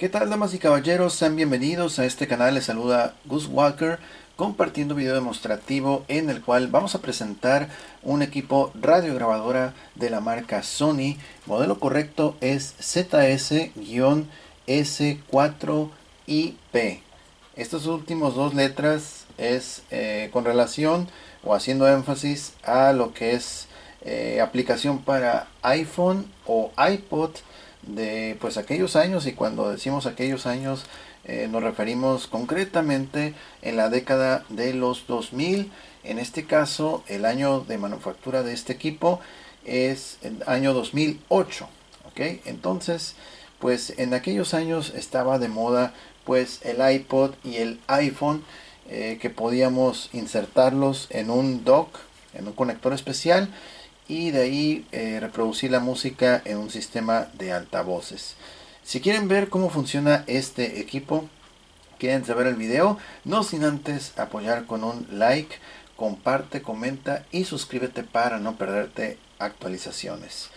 ¿Qué tal, damas y caballeros? Sean bienvenidos a este canal. Les saluda Gus Walker compartiendo un video demostrativo en el cual vamos a presentar un equipo radiograbadora de la marca Sony. Modelo correcto es ZS-S4IP. Estas últimas dos letras es con relación o haciendo énfasis a lo que es aplicación para iPhone o iPod de pues aquellos años, y cuando decimos aquellos años nos referimos concretamente en la década de los 2000. En este caso el año de manufactura de este equipo es el año 2008. ¿Ok? Entonces pues en aquellos años estaba de moda pues el iPod y el iPhone, que podíamos insertarlos en un dock, en un conector especial, y de ahí reproducir la música en un sistema de altavoces. Si quieren ver cómo funciona este equipo, quieren saber el video, no sin antes apoyar con un like, comparte, comenta y suscríbete para no perderte actualizaciones.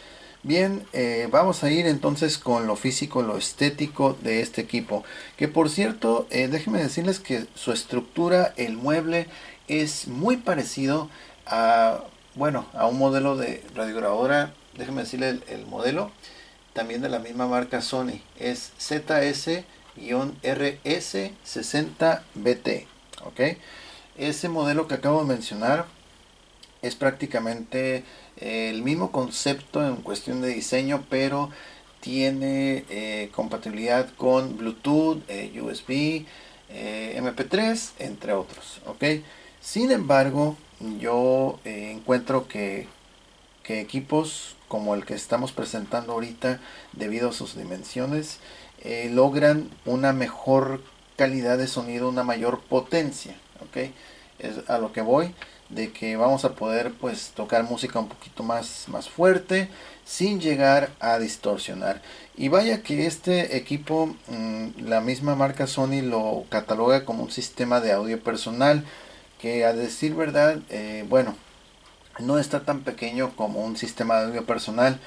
Bien, vamos a ir entonces con lo físico, lo estético de este equipo. Que por cierto, déjenme decirles que su estructura, el mueble, es muy parecido a, bueno, a un modelo de radiograbadora. Déjenme decirle el modelo, también de la misma marca Sony. Es ZS-RS60BT. ¿Ok? Ese modelo que acabo de mencionar es prácticamente el mismo concepto en cuestión de diseño, pero tiene compatibilidad con Bluetooth, USB, MP3, entre otros. ¿Ok? Sin embargo, yo encuentro que equipos como el que estamos presentando ahorita, debido a sus dimensiones, logran una mejor calidad de sonido, una mayor potencia. ¿Ok? Es a lo que voy, de que vamos a poder pues tocar música un poquito más fuerte sin llegar a distorsionar. Y vaya que este equipo, la misma marca Sony lo cataloga como un sistema de audio personal, que a decir verdad, bueno, no está tan pequeño como un sistema de audio personal.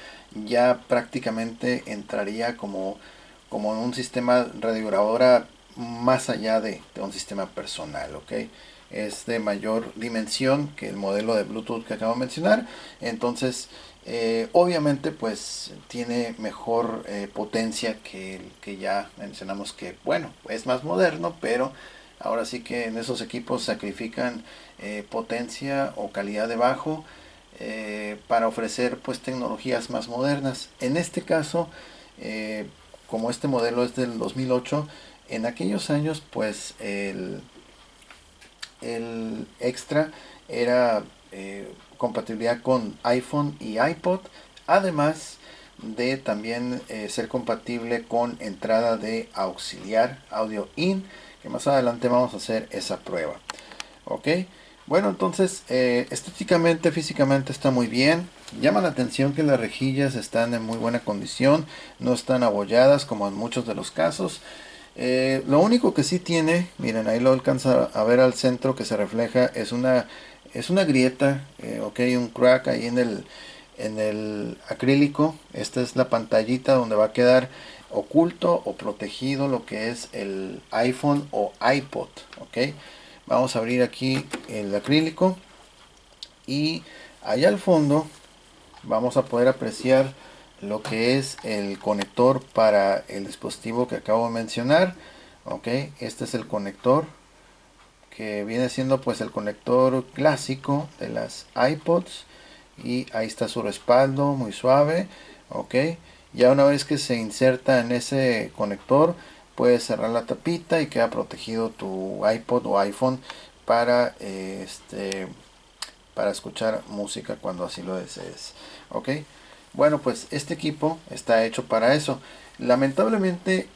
Ya prácticamente entraría como en un sistema radiograbadora más allá de un sistema personal. ¿Ok? Es de mayor dimensión que el modelo de Bluetooth que acabo de mencionar. Entonces obviamente pues tiene mejor potencia que el que ya mencionamos, que bueno, es más moderno, pero ahora sí que en esos equipos sacrifican potencia o calidad de bajo para ofrecer pues tecnologías más modernas. En este caso, como este modelo es del 2008, en aquellos años pues el extra era compatibilidad con iPhone y iPod, además de también ser compatible con entrada de auxiliar audio in, que más adelante vamos a hacer esa prueba. Ok, bueno, entonces estéticamente, físicamente está muy bien. Llama la atención que las rejillas están en muy buena condición, no están abolladas como en muchos de los casos. Lo único que sí tiene, miren, ahí lo alcanza a ver al centro, que se refleja, es una grieta, ok, un crack ahí en el acrílico. Esta es la pantallita donde va a quedar oculto o protegido lo que es el iPhone o iPod. Ok, vamos a abrir aquí el acrílico y allá al fondo vamos a poder apreciar lo que es el conector para el dispositivo que acabo de mencionar. Ok, este es el conector que viene siendo pues el conector clásico de las iPods, y ahí está su respaldo muy suave. Ok, ya una vez que se inserta en ese conector, puedes cerrar la tapita y queda protegido tu iPod o iPhone para para escuchar música cuando así lo desees. Ok, bueno, pues este equipo está hecho para eso. Lamentablemente,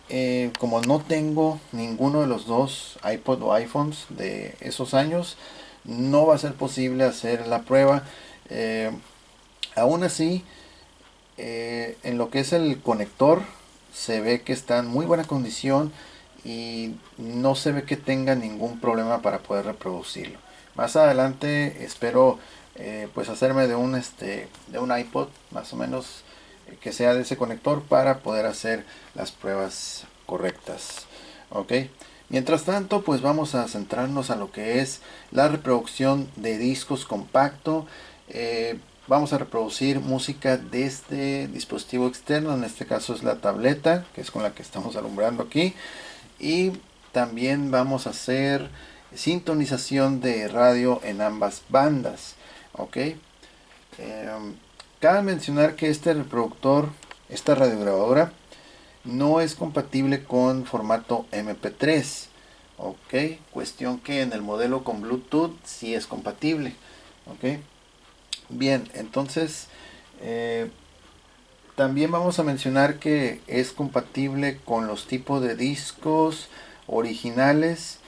como no tengo ninguno de los dos iPod o iPhones de esos años, no va a ser posible hacer la prueba. Eh, Aún así, en lo que es el conector, se ve que está en muy buena condición y no se ve que tenga ningún problema para poder reproducirlo. Más adelante espero pues hacerme de un iPod más o menos, que sea de ese conector, para poder hacer las pruebas correctas. Ok, mientras tanto pues vamos a centrarnos a lo que es la reproducción de discos compacto. Vamos a reproducir música desde dispositivo externo, en este caso es la tableta, que es con la que estamos alumbrando aquí. Y también vamos a hacer sintonización de radio en ambas bandas. Ok, cabe mencionar que este reproductor, esta radiograbadora, no es compatible con formato MP3. Ok, cuestión que en el modelo con Bluetooth sí es compatible. Ok, bien, entonces también vamos a mencionar que es compatible con los tipos de discos originales,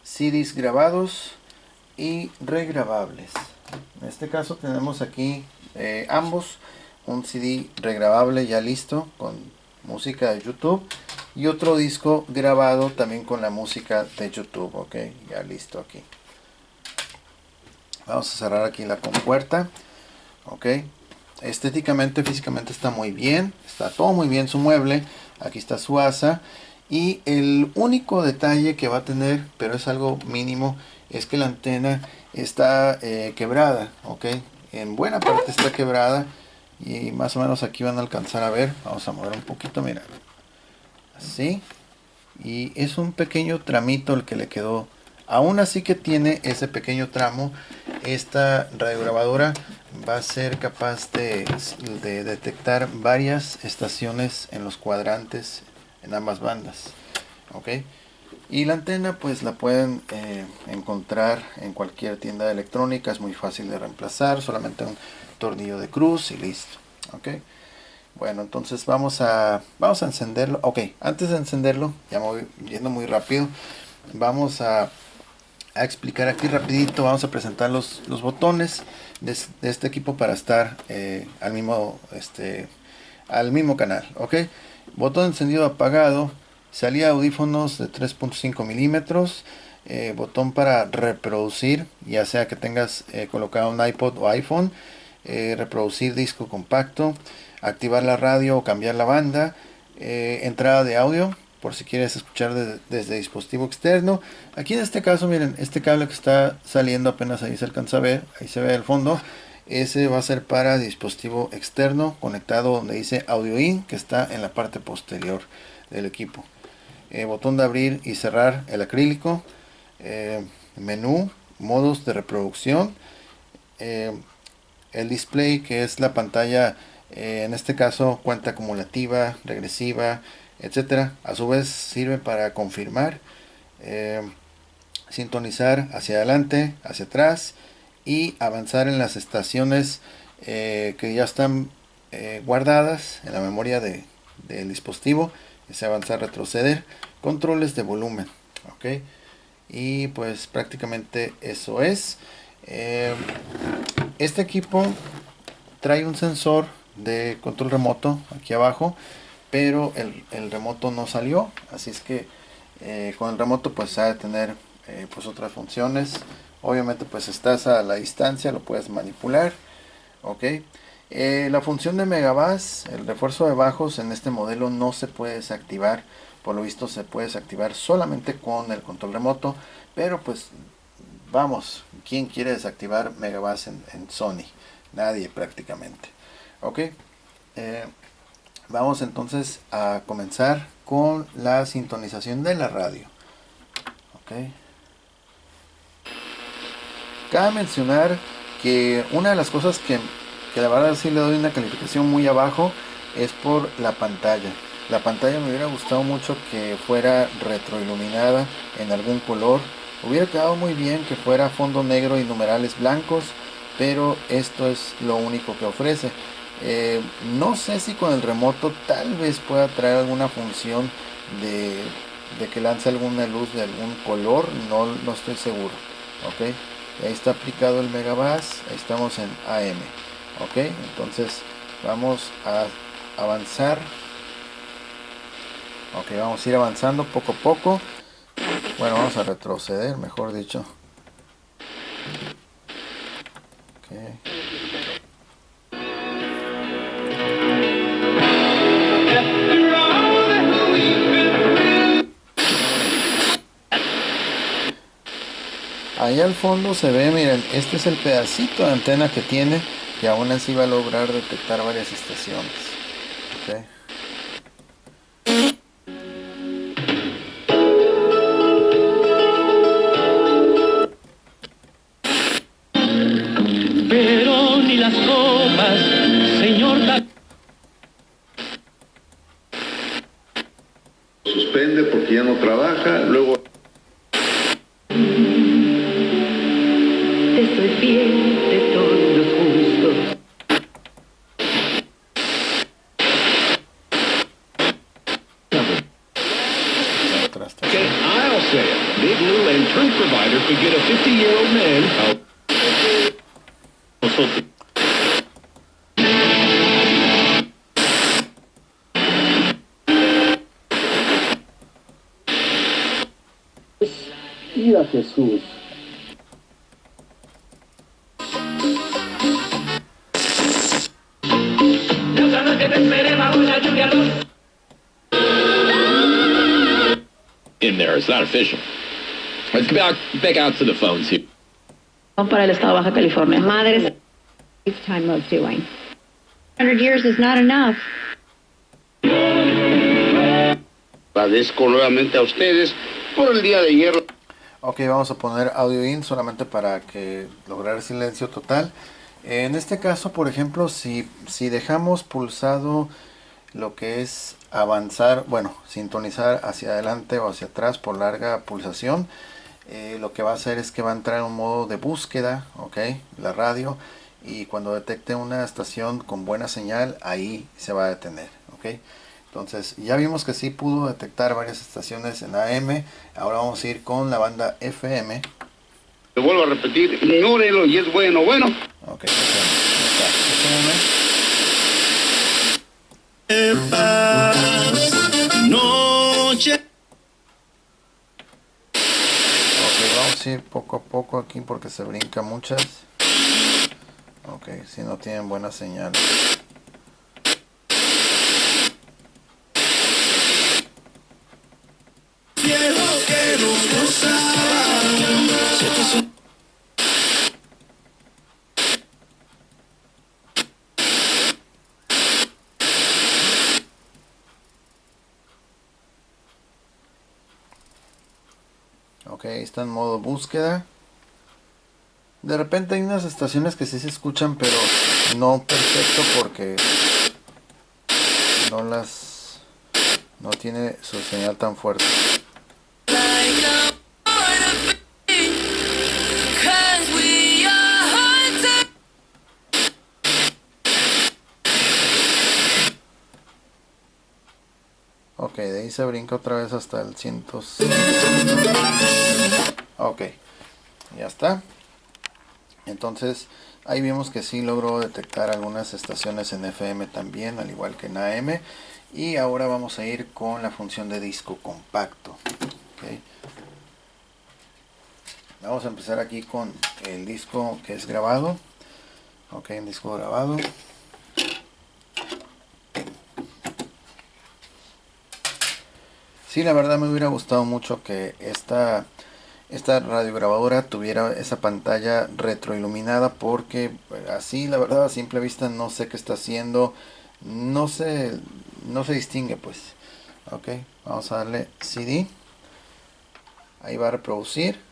CDs grabados y regrabables. En este caso tenemos aquí ambos, un CD regrabable ya listo con música de YouTube y otro disco grabado también con la música de YouTube. Ok, ya listo aquí. Vamos a cerrar aquí la compuerta. Ok, estéticamente, físicamente está muy bien, está todo muy bien su mueble. Aquí está su asa. Y el único detalle que va a tener, pero es algo mínimo, es que la antena está quebrada. Ok, en buena parte está quebrada. Y más o menos aquí van a alcanzar a ver. Vamos a mover un poquito, mira. Así. Y es un pequeño tramito el que le quedó. Aún así que tiene ese pequeño tramo, esta radiograbadora va a ser capaz de detectar varias estaciones en los cuadrantes en ambas bandas. Ok, y la antena pues la pueden encontrar en cualquier tienda de electrónica, es muy fácil de reemplazar, solamente un tornillo de cruz y listo. Ok, bueno, entonces vamos a encenderlo. Ok, antes de encenderlo, ya me voy yendo muy rápido, vamos a explicar aquí rapidito, vamos a presentar los botones de este equipo para estar al mismo canal. Ok, botón encendido apagado, salida de audífonos de 3.5 milímetros, botón para reproducir, ya sea que tengas colocado un iPod o iPhone, reproducir disco compacto, activar la radio o cambiar la banda, entrada de audio por si quieres escuchar desde dispositivo externo. Aquí en este caso, miren, este cable que está saliendo apenas ahí se alcanza a ver, ahí se ve el fondo. Ese va a ser para dispositivo externo conectado donde dice audio in, que está en la parte posterior del equipo. Botón de abrir y cerrar el acrílico, menú, modos de reproducción, eh, el display, que es la pantalla, en este caso cuenta acumulativa, regresiva, etcétera. A su vez sirve para confirmar, sintonizar hacia adelante, hacia atrás y avanzar en las estaciones que ya están guardadas en la memoria del dispositivo. Es avanzar, retroceder, controles de volumen. Ok, y pues prácticamente eso es. Este equipo trae un sensor de control remoto aquí abajo, pero el remoto no salió, así es que con el remoto pues ha de tener pues otras funciones. Obviamente pues estás a la distancia, lo puedes manipular. Ok, la función de Megabass, el refuerzo de bajos en este modelo no se puede desactivar. Por lo visto se puede desactivar solamente con el control remoto, pero pues vamos, ¿quién quiere desactivar Megabass en Sony? Nadie prácticamente. Ok, vamos entonces a comenzar con la sintonización de la radio. Ok, cabe mencionar que una de las cosas que la verdad sí le doy una calificación muy abajo es por la pantalla. La pantalla me hubiera gustado mucho que fuera retroiluminada en algún color. Hubiera quedado muy bien que fuera fondo negro y numerales blancos, pero esto es lo único que ofrece. No sé si con el remoto tal vez pueda traer alguna función de, de que lance alguna luz de algún color, no estoy seguro. Ok, ahí está aplicado el Megabass, ahí estamos en AM. Ok, entonces vamos a avanzar. Ok, vamos a ir avanzando poco a poco. Bueno, vamos a retroceder, mejor dicho. Okay. Ahí al fondo se ve, miren, este es el pedacito de antena que tiene y aún así va a lograr detectar varias estaciones. ¿Ok? Pero ni las copas, señor. Suspende porque ya no trabaja, luego... Te soy fiel de todos los gustos. Okay, I'll say it. Big Lou and Truth Provider could get a 50-year-old man out. Y a Jesús. In there, it's not official. Let's back out to the phones here. Para el estado de Baja California. Madres, lifetime of doing. 100 years is not enough. Agradezco nuevamente a ustedes por el día de hierro. Ok, vamos a poner audio in solamente para que lograr silencio total. En este caso, por ejemplo, si dejamos pulsado lo que es avanzar, bueno, sintonizar hacia adelante o hacia atrás por larga pulsación, lo que va a hacer es que va a entrar en un modo de búsqueda, ok, la radio, y cuando detecte una estación con buena señal, ahí se va a detener, ok. Entonces ya vimos que sí pudo detectar varias estaciones en AM. Ahora vamos a ir con la banda FM. Te vuelvo a repetir, ignórelo y es bueno. Ok, FM. Noche. Ok, vamos a ir poco a poco aquí porque se brinca muchas. Ok, si no tienen buena señal. Ok, está en modo búsqueda. De repente hay unas estaciones que sí se escuchan, pero no perfecto porque no tiene su señal tan fuerte. Ok, de ahí se brinca otra vez hasta el 100. Ok, ya está. Entonces ahí vimos que sí logró detectar algunas estaciones en FM también, al igual que en AM. Y ahora vamos a ir con la función de disco compacto. Okay. Vamos a empezar aquí con el disco que es grabado. Ok, un disco grabado. Sí, la verdad me hubiera gustado mucho que esta radiograbadora tuviera esa pantalla retroiluminada, porque así la verdad a simple vista no sé qué está haciendo, no se distingue pues. Ok, vamos a darle CD, ahí va a reproducir.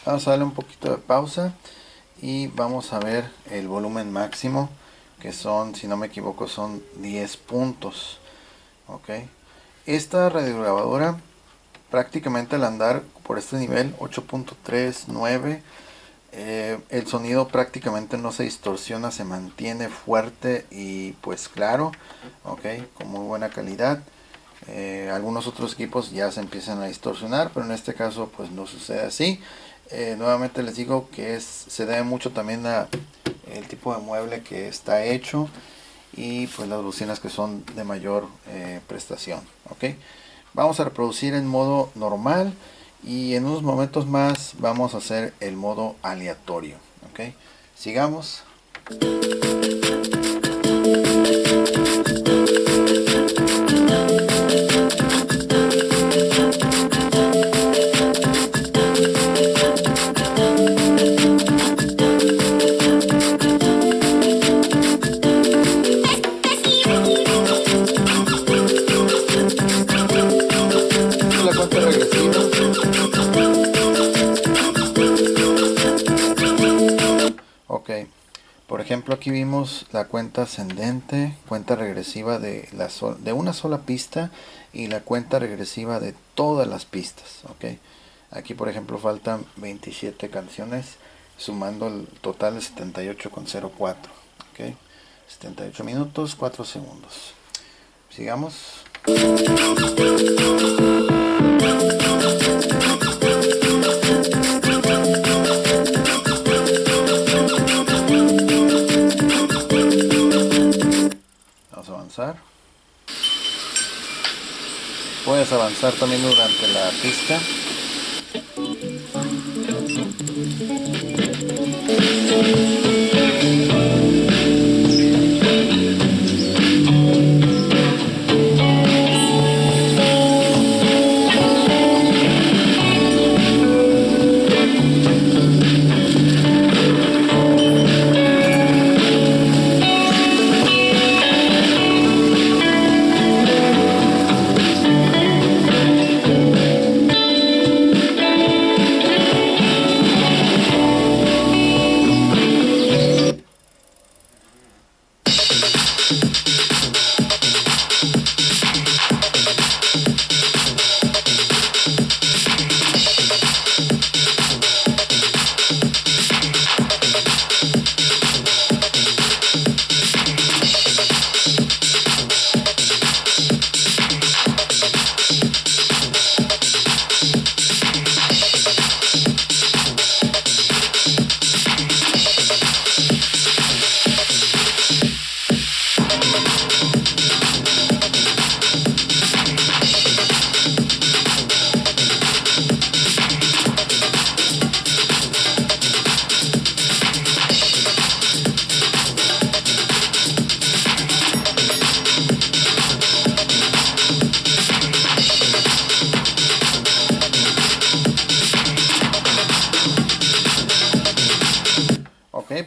Vamos a darle un poquito de pausa y vamos a ver el volumen máximo, que son, si no me equivoco, son 10 puntos. Ok, esta radiograbadora prácticamente al andar por este nivel 8.3, 9, el sonido prácticamente no se distorsiona, se mantiene fuerte y pues claro, ok, con muy buena calidad. Algunos otros equipos ya se empiezan a distorsionar, pero en este caso pues no sucede así. Nuevamente les digo que se debe mucho también a el tipo de mueble que está hecho, y pues las bocinas que son de mayor prestación. Ok, vamos a reproducir en modo normal y en unos momentos más vamos a hacer el modo aleatorio. Ok, sigamos. La cuenta regresiva. Ok, por ejemplo aquí vimos la cuenta ascendente, cuenta regresiva de una sola pista y la cuenta regresiva de todas las pistas. Ok, aquí por ejemplo faltan 27 canciones, sumando el total de 78,04. Ok, 78 minutos 4 segundos. Sigamos. Vamos a avanzar. Puedes avanzar también durante la pista.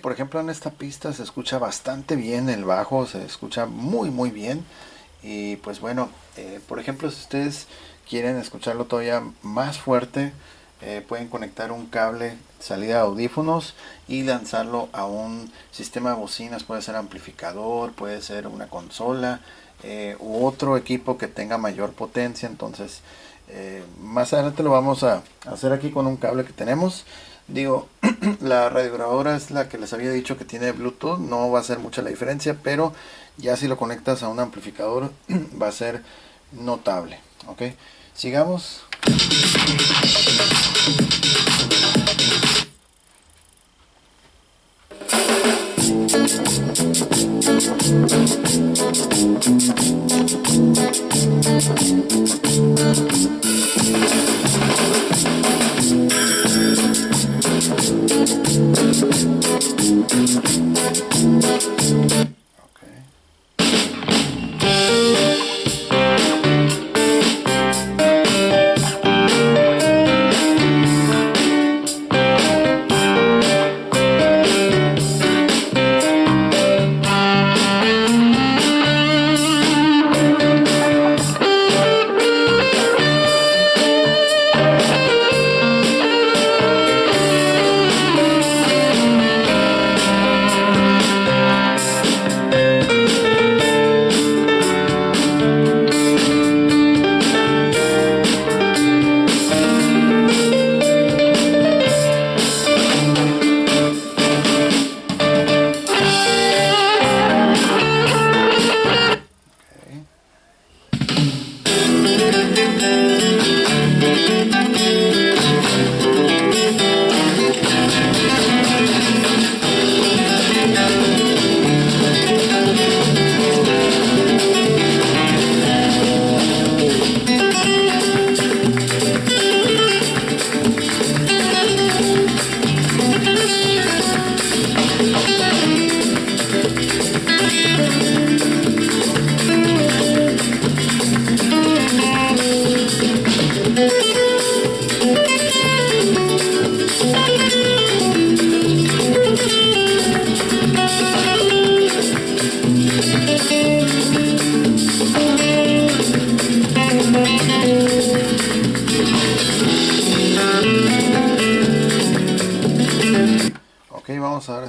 Por ejemplo en esta pista se escucha bastante bien el bajo, se escucha muy bien. Y pues bueno, por ejemplo si ustedes quieren escucharlo todavía más fuerte, pueden conectar un cable salida de audífonos y lanzarlo a un sistema de bocinas. Puede ser amplificador, puede ser una consola u otro equipo que tenga mayor potencia. Entonces más adelante lo vamos a hacer aquí con un cable que tenemos. Digo, la radiograbadora es la que les había dicho que tiene Bluetooth, no va a ser mucha la diferencia, pero ya si lo conectas a un amplificador va a ser notable. Ok, sigamos.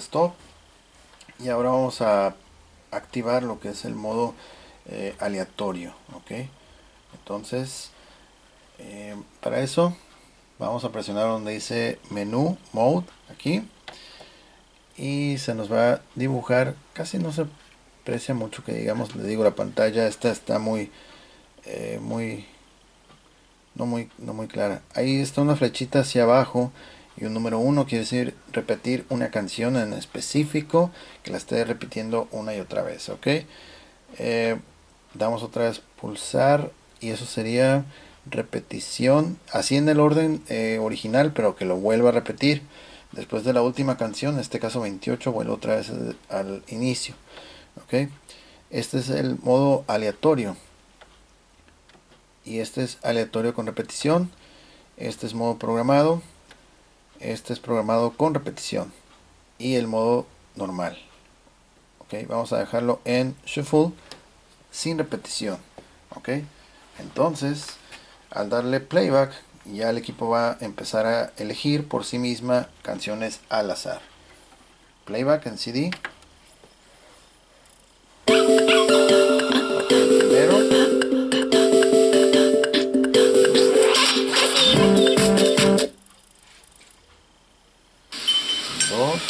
stop. Y ahora vamos a activar lo que es el modo aleatorio. Ok, entonces para eso vamos a presionar donde dice menú mode aquí, y se nos va a dibujar. Casi no se aprecia mucho que digamos, le digo, la pantalla esta está muy no muy clara. Ahí está una flechita hacia abajo y un número 1 quiere decir repetir una canción en específico, que la esté repitiendo una y otra vez. Ok, damos otra vez pulsar y eso sería repetición, así en el orden original, pero que lo vuelva a repetir después de la última canción, en este caso 28, vuelve otra vez al inicio. Ok, este es el modo aleatorio, y este es aleatorio con repetición. Este es modo programado, este es programado con repetición, y el modo normal. Ok, vamos a dejarlo en shuffle sin repetición. Ok, entonces al darle playback ya el equipo va a empezar a elegir por sí misma canciones al azar. Playback en CD. Okay, primero. Dos.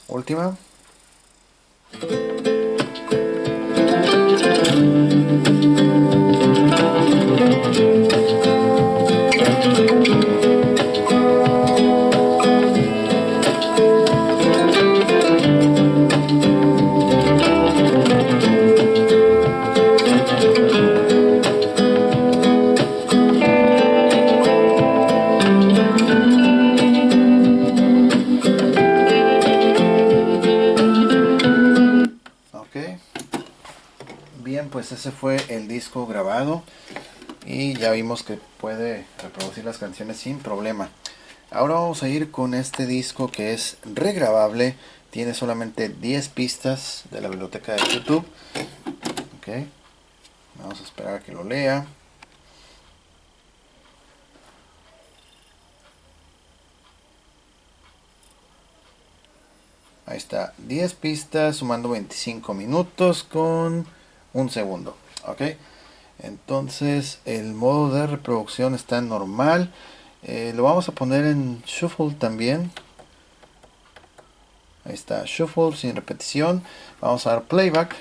Última. Bien, pues ese fue el disco grabado y ya vimos que puede reproducir las canciones sin problema. Ahora vamos a ir con este disco que es regrabable, tiene solamente 10 pistas de la biblioteca de YouTube. Ok, vamos a esperar a que lo lea. Ahí está, 10 pistas sumando 25 minutos con un segundo. Ok, entonces el modo de reproducción está en normal. Lo vamos a poner en shuffle también. Ahí está, shuffle sin repetición. Vamos a dar playback.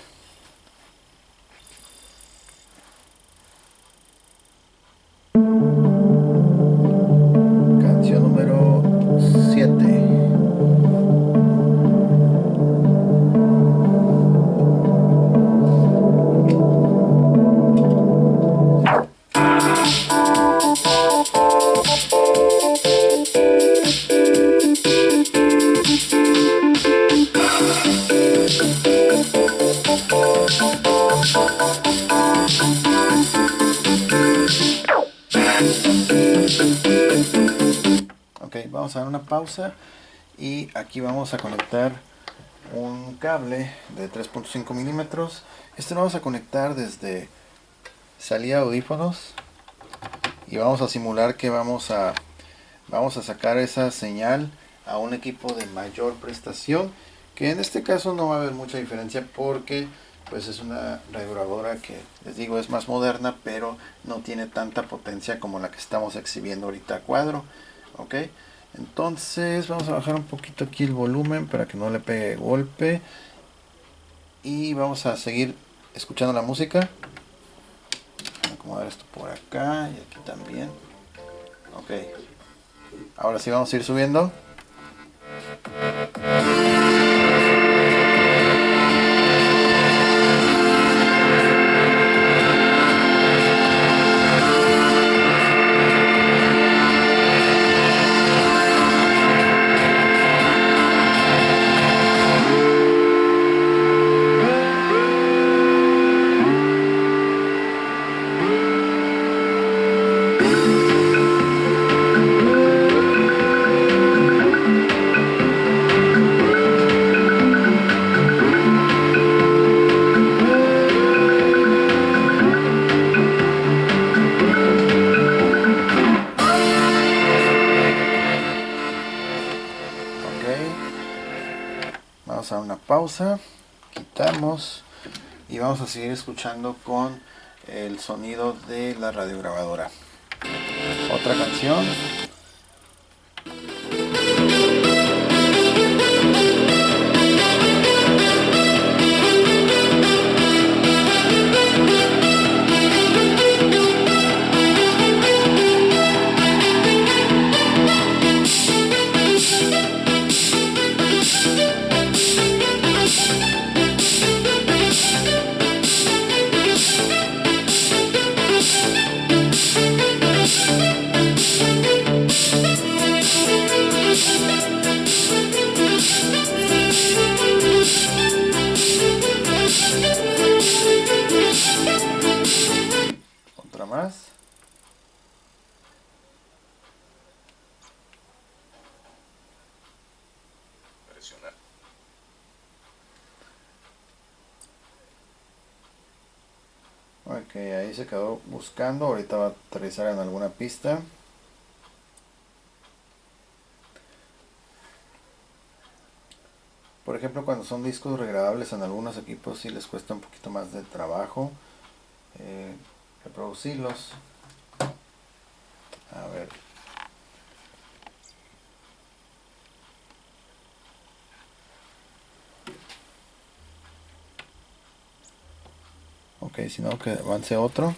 vamos a dar una pausa y aquí vamos a conectar un cable de 3.5 milímetros. Este lo vamos a conectar desde salida de audífonos y vamos a simular que vamos a sacar esa señal a un equipo de mayor prestación, que en este caso no va a haber mucha diferencia porque pues es una radiograbadora que les digo es más moderna, pero no tiene tanta potencia como la que estamos exhibiendo ahorita a cuadro. Ok, entonces vamos a bajar un poquito aquí el volumen para que no le pegue golpe y vamos a seguir escuchando la música. Voy a acomodar esto por acá y aquí también. Ok, ahora sí vamos a ir subiendo. Vamos a dar una pausa, quitamos y vamos a seguir escuchando con el sonido de la radiograbadora. Otra canción. Otra más. Ok, ahí se quedó buscando, ahorita va a aterrizar en alguna pista. Por ejemplo, cuando son discos regrabables en algunos equipos sí les cuesta un poquito más de trabajo reproducirlos. A ver. Ok, si no, que avance otro.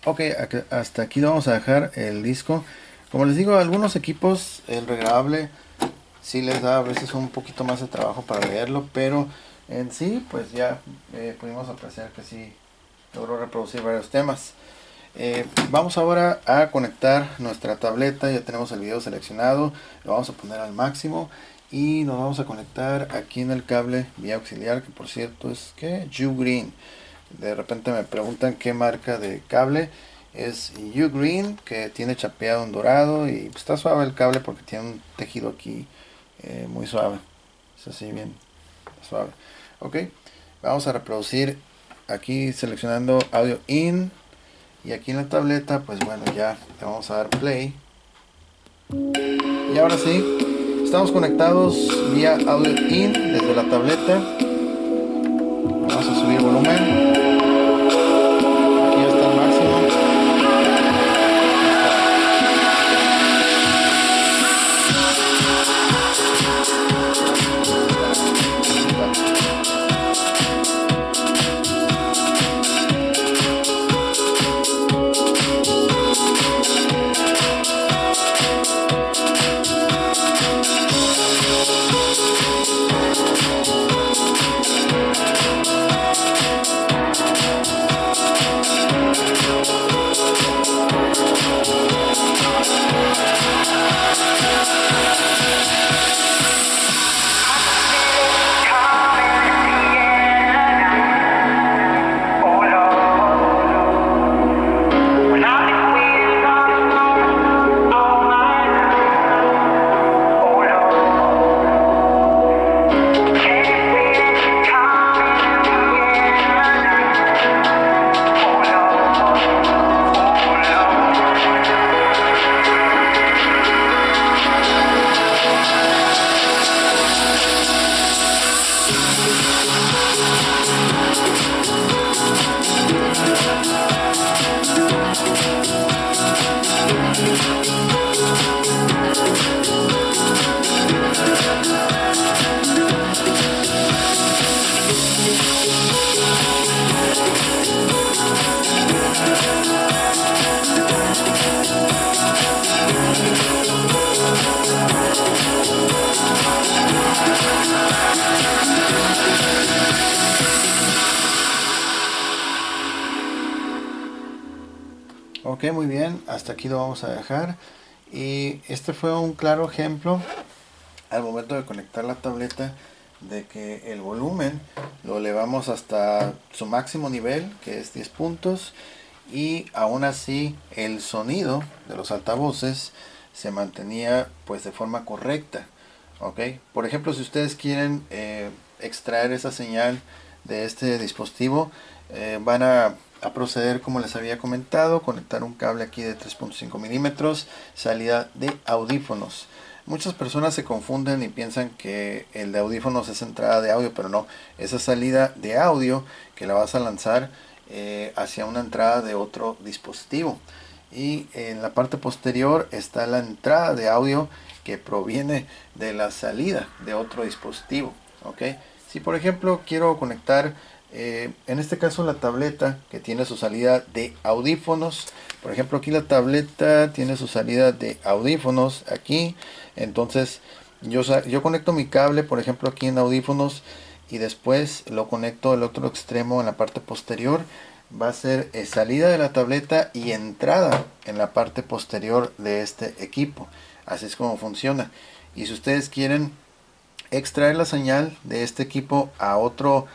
Ok, hasta aquí vamos a dejar el disco. Como les digo, a algunos equipos el regrabable sí les da a veces un poquito más de trabajo para leerlo, pero en sí pues ya pudimos apreciar que sí logró reproducir varios temas. Vamos ahora a conectar nuestra tableta. Ya tenemos el video seleccionado, lo vamos a poner al máximo y nos vamos a conectar aquí en el cable vía auxiliar, que por cierto es que Ugreen. De repente me preguntan qué marca de cable. Es Ugreen, que tiene chapeado en dorado y está suave el cable porque tiene un tejido aquí muy suave. Es así, bien suave. Ok, vamos a reproducir aquí seleccionando audio in, y aquí en la tableta pues bueno, ya le vamos a dar play. Y ahora sí, estamos conectados vía audio in desde la tableta. Vamos a subir volumen. Aquí ya está el máximo. Ok, muy bien, hasta aquí lo vamos a dejar. Y este fue un claro ejemplo al momento de conectar la tableta de que el volumen lo elevamos hasta su máximo nivel, que es 10 puntos, y aún así el sonido de los altavoces se mantenía pues de forma correcta. Ok, por ejemplo, si ustedes quieren extraer esa señal de este dispositivo, van a proceder como les había comentado, conectar un cable aquí de 3.5 milímetros, salida de audífonos. Muchas personas se confunden y piensan que el de audífonos es entrada de audio, pero no, esa salida de audio que la vas a lanzar hacia una entrada de otro dispositivo. Y en la parte posterior está la entrada de audio que proviene de la salida de otro dispositivo. ¿Ok? Si por ejemplo quiero conectar en este caso la tableta, que tiene su salida de audífonos, por ejemplo aquí la tableta tiene su salida de audífonos aquí, entonces yo conecto mi cable por ejemplo aquí en audífonos y después lo conecto al otro extremo en la parte posterior. Va a ser salida de la tableta y entrada en la parte posterior de este equipo. Así es como funciona. Y si ustedes quieren extraer la señal de este equipo a otro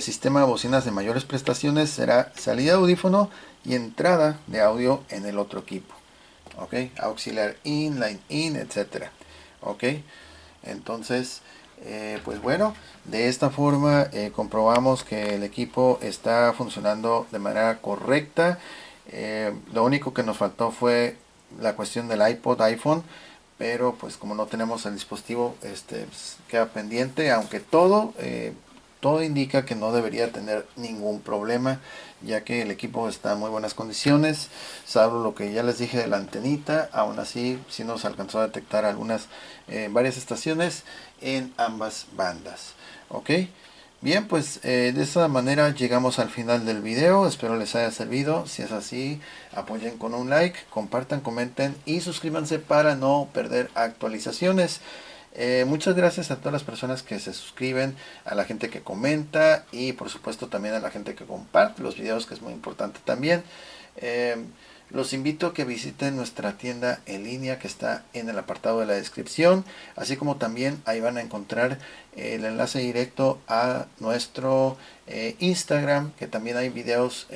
sistema de bocinas de mayores prestaciones, será salida de audífono y entrada de audio en el otro equipo. Ok, auxiliar in, line in, etcétera. Ok, entonces pues bueno, de esta forma comprobamos que el equipo está funcionando de manera correcta. Lo único que nos faltó fue la cuestión del iPod, iPhone, pero pues como no tenemos el dispositivo, pues, queda pendiente, aunque todo indica que no debería tener ningún problema, ya que el equipo está en muy buenas condiciones, salvo lo que ya les dije de la antenita. Aún así sí nos alcanzó a detectar varias estaciones en ambas bandas. Ok, bien, pues de esta manera llegamos al final del video. Espero les haya servido. Si es así, apoyen con un like, compartan, comenten y suscríbanse para no perder actualizaciones. Muchas gracias a todas las personas que se suscriben, a la gente que comenta y por supuesto también a la gente que comparte los videos, que es muy importante también. Los invito a que visiten nuestra tienda en línea que está en el apartado de la descripción, así como también ahí van a encontrar el enlace directo a nuestro Instagram, que también hay videos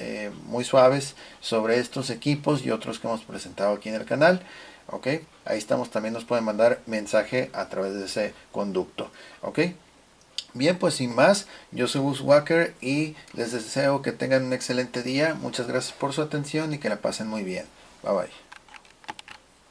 muy suaves sobre estos equipos y otros que hemos presentado aquí en el canal. Ok, ahí estamos, también nos pueden mandar mensaje a través de ese conducto. Ok, bien, pues sin más, yo soy Gus Walker y les deseo que tengan un excelente día. Muchas gracias por su atención y que la pasen muy bien. Bye bye.